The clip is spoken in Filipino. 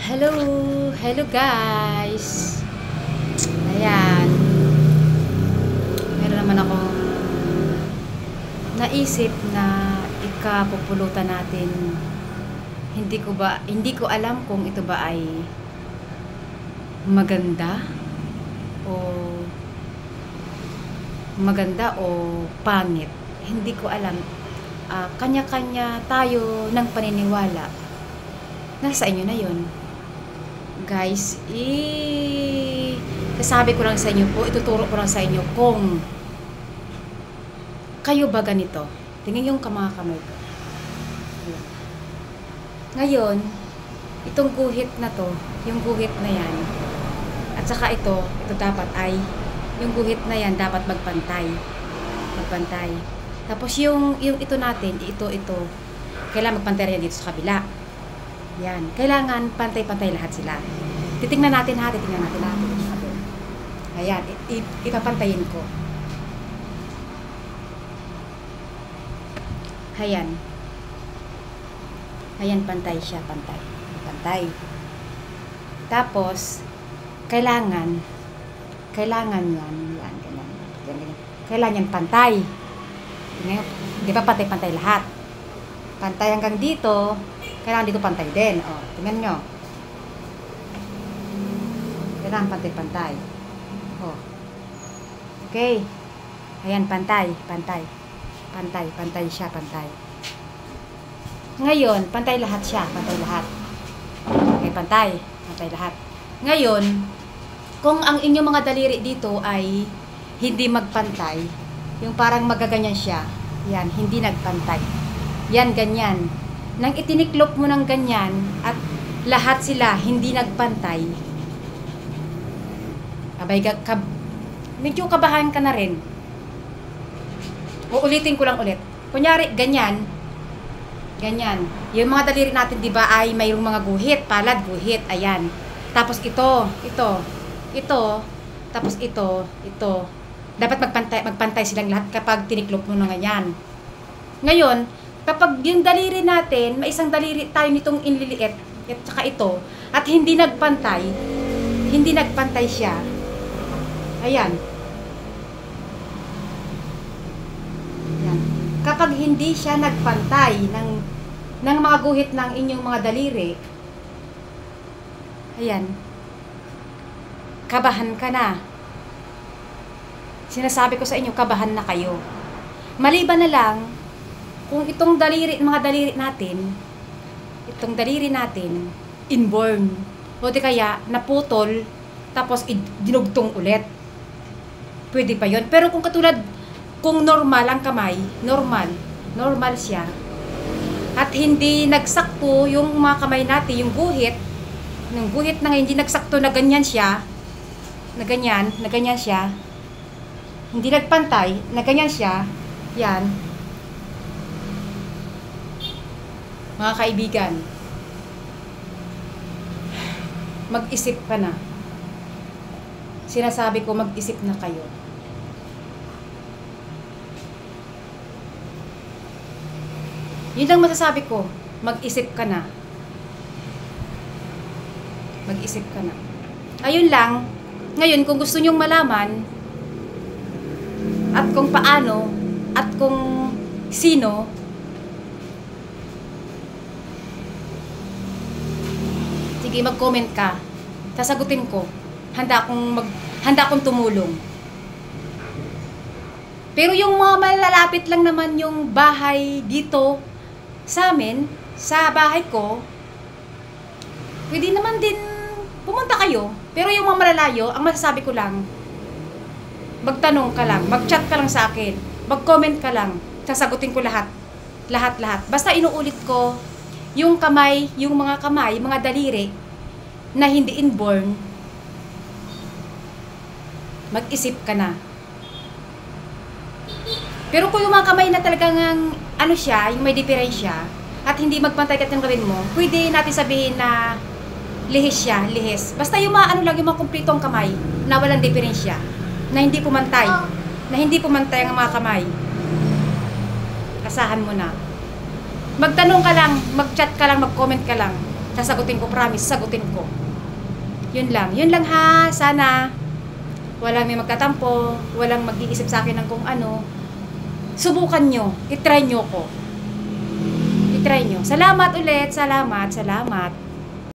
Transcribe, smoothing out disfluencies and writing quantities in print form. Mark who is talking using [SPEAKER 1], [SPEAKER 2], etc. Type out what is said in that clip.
[SPEAKER 1] Hello! Hello guys! Ayan. Meron naman akong naisip na ikapupulutan natin. Hindi ko alam kung ito ba ay maganda o pangit. Hindi ko alam. Kanya-kanya tayo ng paniniwala. Nasa inyo na yon. Guys, sasabi ko lang sa inyo po, ituturo ko lang sa inyo kung kayo ba ganito. Tingnan yung mga kamay ko. Ngayon, itong guhit na to, yung guhit na yan, at saka ito dapat ay, yung guhit na yan dapat magpantay. Magpantay. Tapos yung ito natin, ito, kailangan magpantay rin dito sa kabila. Yan. Kailangan pantay-pantay lahat sila. Titingnan natin lahat. Ayan. Ipapantayin ko. Ayan. Ayan, pantay siya. Pantay. Tapos, kailangan yan. Yan, ganyan. Kailangan yan pantay. Di ba pantay-pantay lahat? Pantay hanggang dito. Kailangan dito pantay din. O, tingnan nyo. Kailangan pantay-pantay. O. Okay. Ayan, pantay siya, pantay. Ngayon, pantay lahat siya. Pantay lahat. Okay, pantay lahat. Ngayon, kung ang inyong mga daliri dito ay hindi magpantay, yung parang magaganyan siya, yan, hindi nagpantay. Yan, ganyan. Nang itiniklop mo ng ganyan at lahat sila hindi nagpantay, medyo kabahan ka na rin. Uulitin ko lang ulit. Kunyari, ganyan. Yung mga daliri natin, di ba, ay mayroong mga guhit, palad, guhit, ayan. Tapos ito. Tapos ito. Dapat magpantay silang lahat kapag tiniklop mo ng ganyan. Ngayon, kapag yung daliri natin, may isang daliri tayo nitong inliliit, at saka ito, at hindi nagpantay siya. Ayan. Kapag hindi siya nagpantay ng mga guhit ng inyong mga daliri, ayan, kabahan ka na. Sinasabi ko sa inyo, kabahan na kayo. Maliban na lang, kung itong mga daliri natin, inborn, o di kaya naputol, tapos dinugtong ulit. Pwede pa yon. Pero kung normal ang kamay, normal siya, at hindi nagsakto yung mga kamay natin, yung guhit na hindi nagsakto na ganyan siya, na ganyan siya, hindi nagpantay, na ganyan siya, yan, mga kaibigan, mag-isip ka na. Sinasabi ko, mag-isip na kayo. Yun lang masasabi ko, mag-isip ka na. Mag-isip ka na. Ayun lang. Ngayon, kung gusto nyong malaman, at kung paano, at kung sino, sige, mag-comment ka. Sasagutin ko. Handa akong tumulong. Pero yung mga malalapit lang naman yung bahay dito sa amin, sa bahay ko, pwede naman din pumunta kayo. Pero yung mga malalayo, ang masasabi ko lang, magtanong ka lang, mag-chat ka lang sa akin, mag-comment ka lang, sasagutin ko lahat. Lahat. Basta inuulit ko, yung mga daliri, na hindi inborn, mag-isip ka na. Pero kung yung mga kamay na talagang yung may diferensya, at hindi magpantay ka ng gawin mo, pwede natin sabihin na lihis siya. Basta yung mga yung mga kumpletong kamay na walang diferensya, na hindi pumantay ang mga kamay, asahan mo na. Magtanong ka lang, mag-chat ka lang, mag-comment ka lang. Sasagutin ko, promise, sagutin ko. Yun lang ha, sana walang may magtatampo, walang mag-iisip sa akin ng kung ano. Subukan nyo, itry nyo ko. Itry nyo. Salamat ulit, salamat.